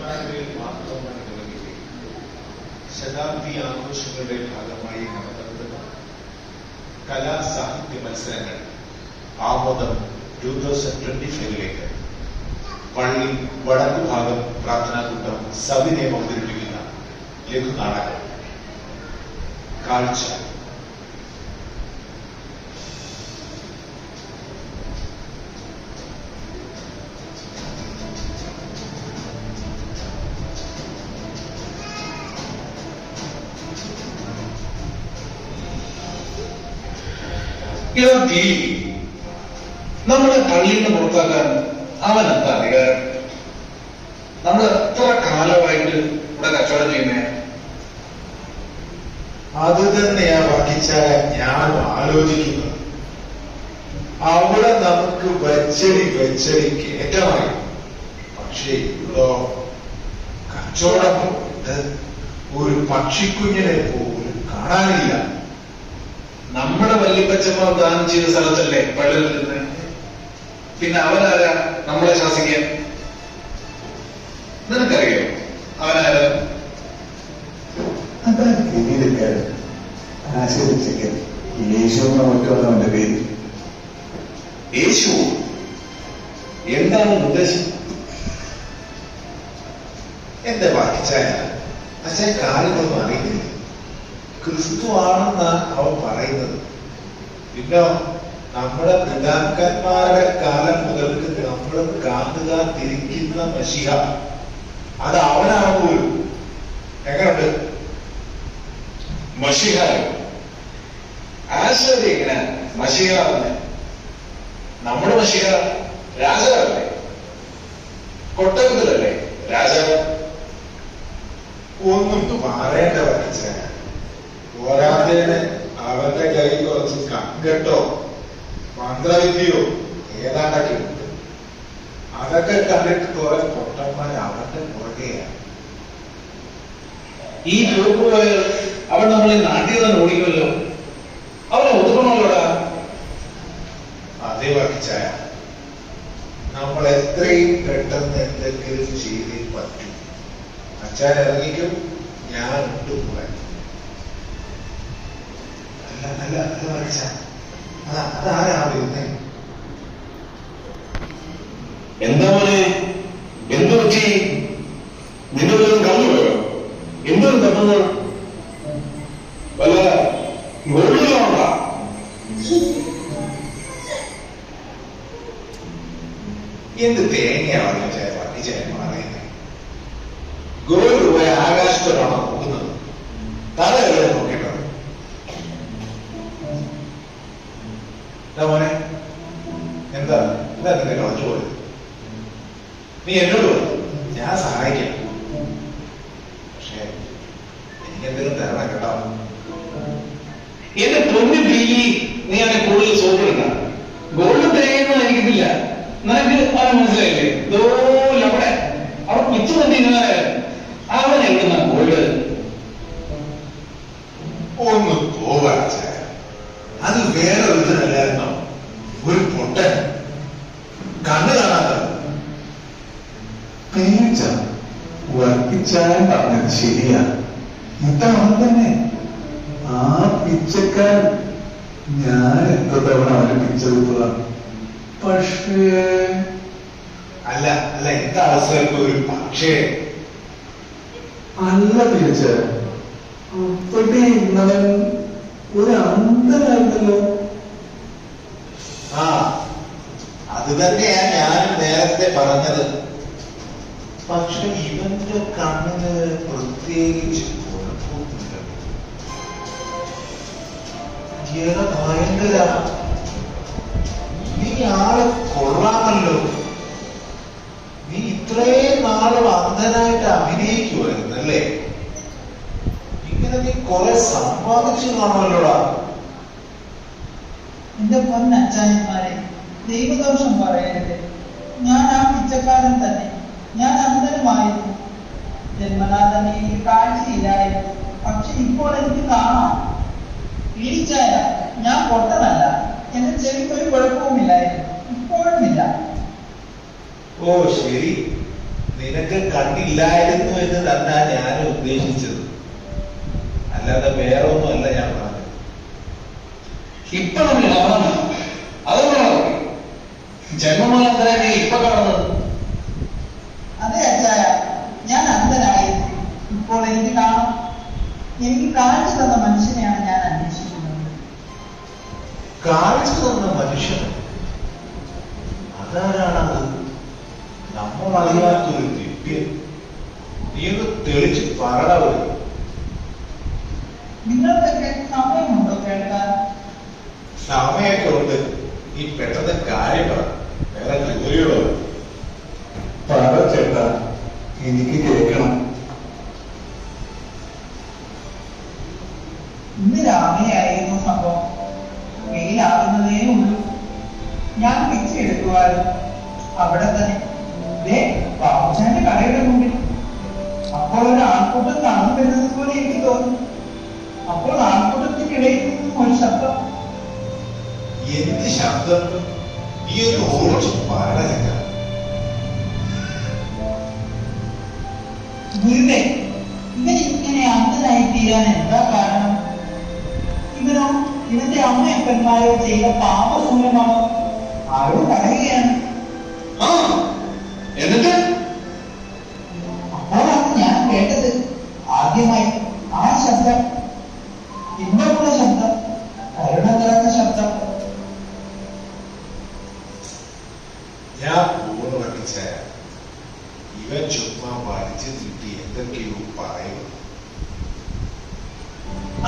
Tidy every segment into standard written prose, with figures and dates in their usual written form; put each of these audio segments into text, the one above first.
കൊട്ടാരക്കരയിൽ മാത്രമായി നിലനിൽക്കെ ശതാബ്ദി ആഘോഷങ്ങളുടെ ഭാഗമായി നടന്നത് കലാ സാഹിത്യ മത്സരങ്ങൾ ആമോദം 2025 പള്ളി വടക്കു ഭാഗം പ്രാർത്ഥനാകൂട്ടം സവിനയം അവതരിപ്പിക്കുന്ന ലഘുനാടകം കാഴ്ച. നമ്മളെ പള്ളിയിൽ നിന്ന് പുറത്താക്കാൻ അവൻ എന്താ അധികാരം? നമ്മൾ എത്ര കാലമായിട്ട് ഇവിടെ കച്ചവടം ചെയ്യുന്നേ? അത് തന്നെയാ വർക്കിച്ച ഞാൻ ആലോചിക്കുന്നത്. അവിടെ നമുക്ക് വെച്ചടി കയറ്റമായി. പക്ഷേ ഇതോ കച്ചവടം ഒരു പക്ഷിക്കുഞ്ഞിനെ പോലും കാണാനില്ല. നമ്മുടെ വല്യപ്പച്ചമ്മ ദാനം ചെയ്ത സ്ഥലത്തല്ലേ പള്ളിയിൽ നിന്ന്? പിന്നെ അവനാരാ നമ്മളെ ശാസിക്കാൻ? നിനക്കറിയോ അവനാരാ? യേശു അവന്റെ പേര്. യേശു എന്താണ് ഉദ്ദേശം? എന്റെ വായിച്ചായ അച്ഛൻ കാര്യങ്ങളൊന്നും അറിയുന്നില്ല. ക്രിസ്തു ആണെന്നാ അവൻ പറയുന്നത്. പിന്നെ നമ്മുടെ പിതാക്കന്മാരുടെ കാലം മുതൽക്ക് നമ്മൾ കാണുക തിരിക്കുന്ന മശിഹ അത് അവനാണ് പോലും. എങ്ങനെയുണ്ട്? മഷിഹ ആശ്വര്യ എങ്ങനെ മഷിഹ? നമ്മുടെ മഷിഹ രാജാവല്ലേ? കൊട്ടകത്തിലല്ലേ രാജാവ്? ഒന്നും പറയേണ്ട വരച്ച പോരാത്തതിന് അവന്റെ കൈ കുറച്ച് കങ്കട്ടോ മന്ത്രവിദ്യയോ ഏതാണ്ടൊക്കെ ഉണ്ട്. അതൊക്കെ കണ്ടിട്ട് കുറെ പൊട്ടന്മാർ അവന്റെ പുറകെയാണ്. ഈ ടൂർക്ക് പോയാൽ അവൻ നമ്മളെ നാട്ടിൽ തന്നെ ഓടിക്കുമല്ലോ. അവനെ ഒതുക്കണമല്ലോടാ. അതേ വാക്കിച്ചായ നമ്മൾ എത്രയും പെട്ടെന്ന് എന്തെങ്കിലും ചെയ്തേ പറ്റും. അച്ഛൻ ഇറങ്ങിക്കും, ഞാൻ ഉണ്ട് പോകാൻ. അല്ല വാക്കിച്ച അതാരാ വരുന്നേ? എന്താ മോനെ, എന്തു പറ്റി? നിന്റെ വല്ലതും കടന്നു പോയോ? എന്തൊരു തപ്പുന്നത്? വല്ല ഗോൾഡിലാണോ? എന്ത് തേങ്ങയാ വാക്കിച്ചായ പറയുന്നത്? ഗോൾഡ് പോയ ആകാശത്തോടാണോ നോക്കുന്നത്? തല എവിടെ നോക്കിട്ടോ? മോനെ എന്താ നിന്റെ കളഞ്ഞു പോയത്? നീ എന്നോട് പോയി, ഞാൻ സഹായിക്കാം. പക്ഷെ എനിക്കെന്തെങ്കിലും തരണം കേട്ടോ. എന്റെ പൊന്നു ബീലി, നീ അതിനെ കൂടുതൽ സോപ്പിടണ്ട. ഗോൾഡ് തേങ്ങയൊന്നും എനിക്കില്ല. നിനക്ക് അത് മനസ്സിലായില്ലേ? അവിടെ അവിടെ പിച്ചു തന്നിരുന്നാല് അവൻ എവിടുന്ന ഗോൾഡ്? ഒന്ന് പോവാച്ച. അത് വേറെ ഒരുത്തനല്ലായിരുന്നോ? ഒരു പൊട്ടൻ, കണ്ണു കാണാത്ത. വർക്കിച്ചാൻ പറഞ്ഞത് ശരിയാ. ഇതാണ് തന്നെ ആ പിച്ചക്കാരൻ. ഞാൻ എത്ര തവണ അവന് പിച്ച കൊടുത്തതാണ്. പക്ഷേ അല്ല എന്താ അവസരം ഒരു പക്ഷേ അല്ല പിച്ച, അവിടെ ഇന്നവൻ ഒരു അന്ധനായിരുന്നല്ലോ. അത് തന്നെയാ ഞാൻ നേരത്തെ പറഞ്ഞത്. പക്ഷെ ഇവന്റെ കണ്ണിന് പ്രത്യേകിച്ച് കുഴപ്പമൊന്നുമില്ല. ഭയങ്കര നീ ആള് കൊള്ളാമല്ലോ. നീ ഇത്രയും നാളും അന്ധനായിട്ട് അഭിനയിക്കുമായിരുന്നല്ലേ? ഇങ്ങനെ നീ കുറെ സമ്പാദിച്ചു കാണുമല്ലോടാ. എന്റെ പൊന്നച്ചായന്മാരെ, ദൈവദോഷം പറയരുത്. ഞാൻ ആ പിച്ചക്കാരൻ തന്നെ. ഞാൻ അന്ധനുമായിരുന്നു. ജന്മനാ തന്നെ എനിക്ക് കാഴ്ചയില്ലായിരുന്നു. പക്ഷെ ഇപ്പോൾ എനിക്ക് കാണാം. ഇടിച്ചായ ഞാൻ പൊട്ടനല്ല. എന്റെ ചെവിക്ക് ഒരു കുഴപ്പവുമില്ലായിരുന്നു. ഇപ്പോഴുമില്ല. ഓ ശരി, നീ നിനക്ക് കണ്ണില്ലായിരുന്നു എന്ന് തന്നെ ഞാൻ ഉദ്ദേശിച്ചത്, അല്ലാതെ വേറെ ഒന്നുമല്ല ഞാൻ പറഞ്ഞത്. ഇപ്പൊ നമ്മൾ കാണുന്നു അതൊന്നാണോ ജന്മമുള്ള അന്തരായി ഇപ്പൊ കാണുന്നത്? അതെ അച്ചായ, ഞാൻ അന്ധനായിരുന്നു. ഇപ്പോൾ എനിക്ക് കാണാം. എനിക്ക് കാണിച്ചു തന്ന മനുഷ്യനെയാണ് ഞാൻ അന്വേഷിക്കുന്നത്. കാണിച്ചു തന്ന മനുഷ്യൻ അതാരാണത്? നമ്മൾ അറിയാത്തൊരു ദിവ്യൻ. നീ ഒന്ന് തെളിച്ച് പറയണവര്. നിങ്ങൾക്കൊക്കെ സമയമുണ്ടോ കേൾക്കാൻ? സമയൊക്കെ ഉണ്ട്. നീ പെട്ടെന്ന് കാര്യം പറ, വേറെ ജോലിയോടോ. പറ ചേട്ടാ, എനിക്ക് കേൾക്കണം. ഇന്ന് രാവിലെയായിരുന്നു സംഭവം. വെയിലാകുന്നതേ ഉള്ളൂ. ഞാൻ പിച്ചി എടുക്കുവായിരുന്നു. അവിടെ തന്നെ ബാബുചാന്റെ കടയുടെ മുമ്പിൽ. അപ്പോൾ ഒരു ആൾക്കൂട്ടം നടന്നു വരുന്നത് പോലെ എനിക്ക് തോന്നി. അപ്പോൾ ആൾക്കൂട്ടത്തിനിടയിൽ നിന്നും ഒരു ശബ്ദം. എന്ത് ശബ്ദം? ഈ ഒരു ഓടിച്ച് പറയണ. ഗുരുവേ, ഇവൻ ഇങ്ങനെ അന്ധനായി തീരാൻ എന്താ കാരണം? ഇവനോ ഇവന്റെ അമ്മയപ്പന്മാരോ ചെയ്ത പാപമൂലമാണോ? ആരോ പറയുകയാണ്. എന്നിട്ട് അപ്പോഴാണ് ഞാൻ കേട്ടത് ആദ്യമായി ആ ശബ്ദം. ഇമ്പമുള്ള ശബ്ദം, കരുണ നിറഞ്ഞ ശബ്ദം. ഞാൻ പൂർണ്ണ പഠിച്ച ഇവൻ ചുമ്മാ വലിച്ചു നീട്ടി എന്തൊക്കെയോ പറയുന്നു.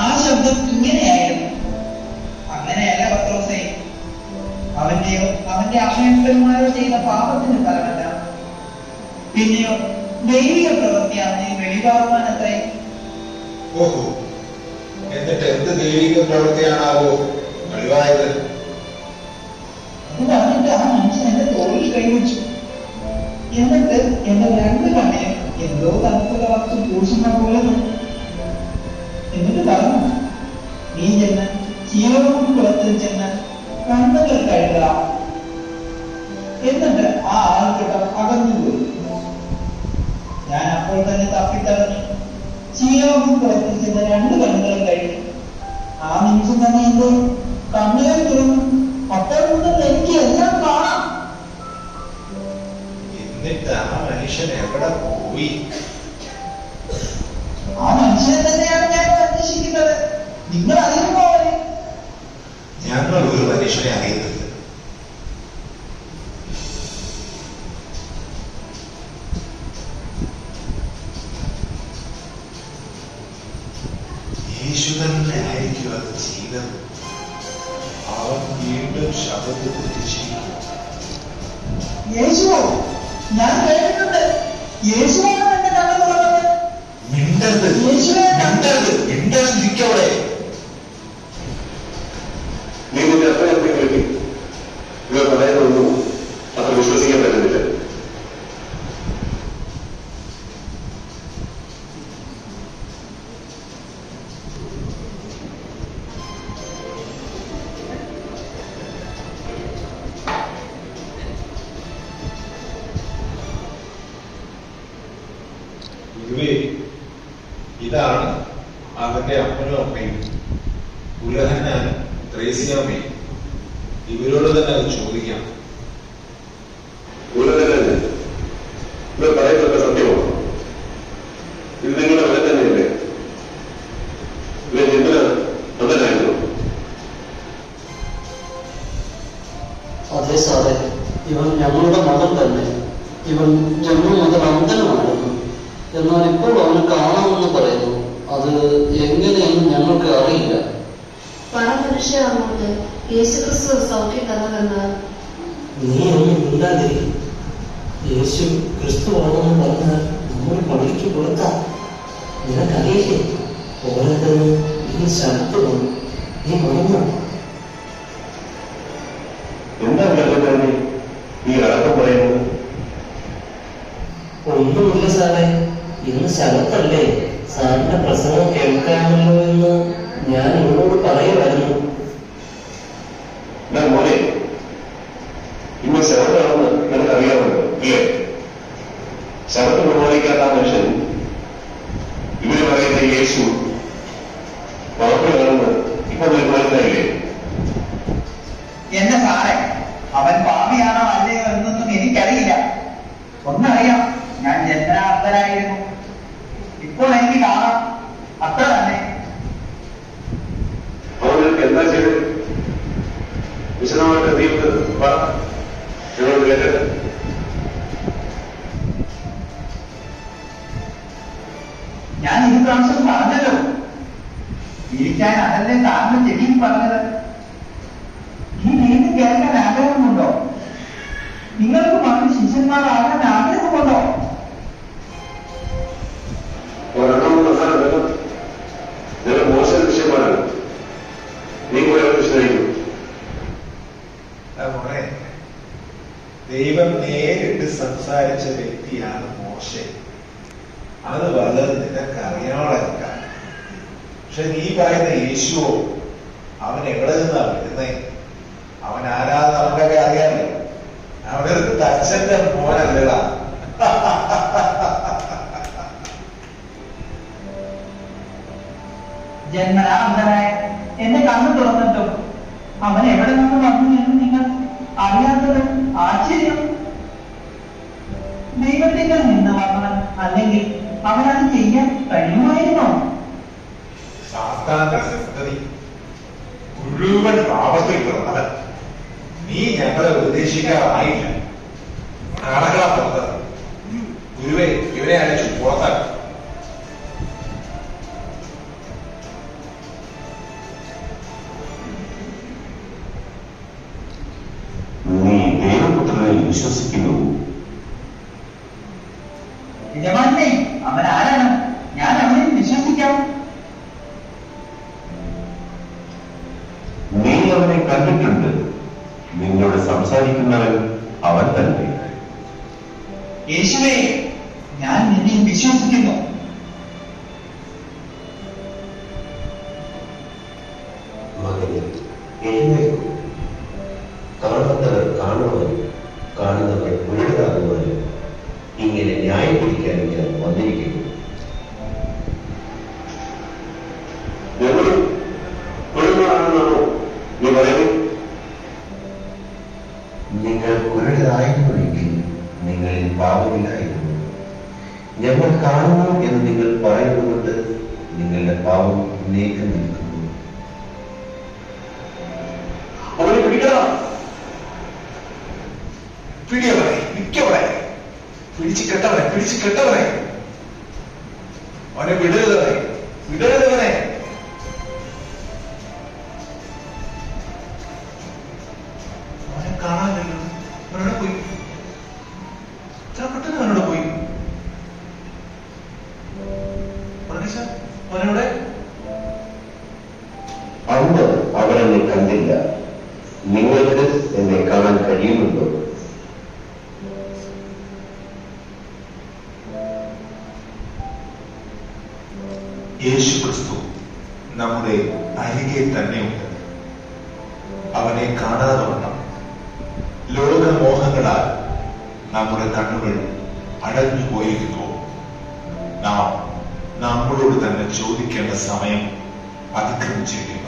ആ ശബ്ദം ഇങ്ങനെയായിരുന്നു. അങ്ങനെയല്ല പത്രോസേ, അവന്റെയോ അവന്റെ അമ്മയപ്പന്മാരോ ചെയ്ത പാപത്തിന് ഫലമല്ല. പിന്നെയോ ദൈവിക പ്രവൃത്തി അവനെ വെളിവാകുവാനത്രേ. ഓഹോ, എന്നിട്ട് എന്ത് ദൈവിക പ്രവൃത്തിയാണാവോ വെളിവായത്? അത് പറഞ്ഞിട്ട് ആ മനുഷ്യൻ എന്റെ തോളിൽ കൈവച്ചു. എന്നിട്ട് എന്റെ രണ്ട് കണ്ണിലും എന്തോ തണുപ്പുള്ള വസ്തു പൂശുന്ന പോലെ തോന്നി. എന്നിട്ട് പറഞ്ഞു, നീ ചെന്ന് ചീവവും കുളത്തിൽ ചെന്ന് കണ്ണുകൾ കഴുകുക. എന്നിട്ട് ആ ആൾക്കൂട്ടം അകന്നുപോയി. ഞാൻ അപ്പോൾ തന്നെ തപ്പിത്തടഞ്ഞു ചീവവും കുളത്തിൽ ചെന്ന് രണ്ട് കണ്ണുകളും കഴുകി. ആ നിമിഷം തന്നെ എന്തോ കണ്ണുകൾ തുറന്നു. അപ്പോൾ മുതൽ എനിക്ക് എല്ലാം കാണാം. എന്നിട്ട് ആ മനുഷ്യൻ എവിടെ പോയി? ആ മനുഷ്യനെ തന്നെയാണ് ഞാൻ അന്വേഷിക്കുന്നത്. നിങ്ങൾ അറിയുമോ അവരെ? ഞങ്ങൾ ഒരു മനുഷ്യനെ അറിയുന്നില്ല. യേശു തന്നെ ആയിരിക്കും അത് ചെയ്തത്. അവൻ വീണ്ടും ശബ്ദത്തിൽ കുറിച്ചിരിക്കുന്നു. യേശുവോ? ഞാൻ കേട്ടിട്ടുണ്ട്. യേശുവാണ് എന്റെ കണ്ണു തുറന്നത്. മിണ്ടരുത്, മിണ്ടരുത്, മിണ്ടരുതിരിക്കവിടെ. നീ നിന്റെ അത്രയത്തെ കേൾക്കി. ഇവർ പറയുന്നതൊന്നും അത്ര വിശ്വസിക്കാൻ പറ്റുന്നില്ല. ഇതാണ് അവന്റെ അപ്പനും അമ്മയും ഉലഹനാനും ത്രേസ്യാമ്മയും. ഇവരോട് തന്നെ അത് ചോദിക്കാം. ഇവർ പറയുന്നതൊക്കെ സത്യമാണ്. ഇത് നിങ്ങളുടെ വില തന്നെയല്ലേ? ഇവർ എന്തിനാണ് അന്ധനായിരുന്നു? അതെ സാറേ, ഇവൻ ഞങ്ങളുടെ മകൻ തന്നെ. ഇവൻ ജന്മം മുതൽ അന്ധനുമായിരുന്നു. എന്നാൽ ഇപ്പോൾ അവന് കാണാമെന്ന് പറയുന്നു. അത് എങ്ങനെയെന്ന് ഞങ്ങൾക്ക് അറിയില്ല. പരമനുഷ്യ അങ്ങോട്ട് യേശുക്രിസ്തു സൗഖ്യം തന്നതെന്ന് നീ ഒന്നും മിണ്ടാതിരിക്കും. യേശു ക്രിസ്തുവാണെന്ന് പറഞ്ഞാൽ നമ്മൾ പള്ളിക്ക് കൊടുക്കാം. നിനക്കറിയില്ലേ, ഓരോരുത്തരും ഈ സ്ഥലത്ത് വന്നു. നീ മറന്നു. എന്താ വിലക്കാരി ഈ അടക്കം പറയുന്നത്? ഒന്നുമില്ല സാറേ, ഇന്ന് ശബത്തല്ലേ, സാറിന്റെ പ്രസംഗം കേൾക്കാമല്ലോ എന്ന് ഞാൻ ഇവരോട് പറയുമായിരുന്നു. മോനെ, ഇന്ന് ശബത്താണെന്ന് നിനക്ക് അറിയാമല്ലോ, ഇല്ലേ? ശബത്ത് സാറേ, അവൻ പാപിയാണോ അല്ലയോ എന്നൊന്നും എനിക്കറിയില്ല. ഒന്നറിയാം, ഞാൻ ജന്മനാഥനായിരുന്നു. ഇപ്പോൾ എനിക്ക് കാണാം, അത്ര തന്നെ. അവർക്ക് എന്താ ചെയ്തത്? വിശദമായിട്ട് നീക്ക് ഞങ്ങളോട് കേട്ടത്. ഞാൻ ഈ പ്രാവശ്യം പറഞ്ഞല്ലോ, ഇരിക്കാൻ അതല്ലേ താങ്കൾ ചെവിയിൽ പറഞ്ഞത്. ഈ നീതി കേൾക്കാൻ ആഗ്രഹമുണ്ടോ? നിങ്ങൾക്ക് മറ്റു ശിഷ്യന്മാരാകാൻ ആഗ്രഹമുണ്ടോ? നിങ്ങൾ മോശം വിഷയമാണ്. നീ പോയ വിഷയമായിരിക്കും. മോനെ, ദൈവം നേരിട്ട് സംസാരിച്ച വ്യക്തിയാണ് മോശെ. അത് വളരെ നിനക്കറിയാനുള്ള. പക്ഷെ നീ പറയുന്ന യേശുവോ, അവൻ എവിടെ നിന്നാ വരുന്നേ? അവൻ ആരാന്ന് നമുക്കൊക്കെ അറിയാമല്ലോ. അവനൊരു തച്ചന്റെ മോനല്ലടാ. ജന്മനാഥനായ എന്റെ കണ്ണു തുറന്നിട്ടും അവൻ എവിടെ നിന്ന് വന്നു എന്ന് നിങ്ങൾ അറിയാത്തത് ആശ്ചര്യം. ദൈവത്തിൽ നിന്ന് വന്നവൻ അല്ലെങ്കിൽ അവനത് ചെയ്യാൻ കഴിയുമായിരുന്നോ? സാത്താന്റെ സന്തതി മുഴുവൻ പാപത്തിൽ പിറന്നവൻ. നീ ഞങ്ങളെ ഉപദേശിക്കാറായില്ല. നടകളാ പുറത്ത്. ഗുരുവെ, ഇവരെ അയച്ചു പുറത്താക്കി. നീ ദൈവപുത്രനെ വിശ്വസിക്കുന്നു? യജമാനെ, അവൻ ആരാണ്? ഞാൻ അവനെ വിശ്വസിക്കാം. നീ അവനെ കണ്ടിട്ടുണ്ട്. നിന്നോട് സംസാരിക്കുന്നവൻ അവൻ തന്നെ. യേശുവേ, ഞാൻ നിന്നെ വിശ്വസിക്കുന്നു. മകനെ, എഴുന്നേൽക്കൂ. കാണാത്തവർ കാണുവാനും കാണുന്നവർ മുഴുവനാകുവാനും ഇങ്ങനെ ന്യായം പിടിക്കാൻ ഞാൻ വന്നിരിക്കുന്നു. ഞങ്ങൾ കുഴപ്പമാണെന്നാണോ നീ പറയുന്നത്? നിങ്ങൾ കുരുടരായിരുന്നുവെങ്കിൽ നിങ്ങളിൽ പാപമില്ലായിരുന്നു. ഞങ്ങൾ കാണുന്നു എന്ന് നിങ്ങൾ പറയുന്നതുകൊണ്ട് നിങ്ങളുടെ പാപം നീക്കം നിൽക്കുന്നു. അവനെ പിടിക്കണം. പിടിയവനെ, മിക്കവനെ, പിടിച്ചു കെട്ടവനെ, അവനെ വിടരുതവനെ. അവനെ കാണാനില്ലല്ലോ. അവനോട് പോയി, പെട്ടെന്ന് അവനോട് പോയി. അവനോടെ അന്ന് അവരെന്നെ കണ്ടില്ല. നിങ്ങൾക്ക് എന്നെ കാണാൻ കഴിയുന്നുണ്ടോ? യേശു ക്രിസ്തു നമ്മുടെ അരികെ തന്നെയുണ്ട്. അവനെ കാണാതെ വണ്ണം ലോകമോഹങ്ങളാൽ നമ്മുടെ കണ്ണുകൾ അടഞ്ഞു പോയിരിക്കുന്നു. നാം നമ്മളോട് തന്നെ ചോദിക്കേണ്ട സമയം അതിക്രമിച്ചിരിക്കുന്നു.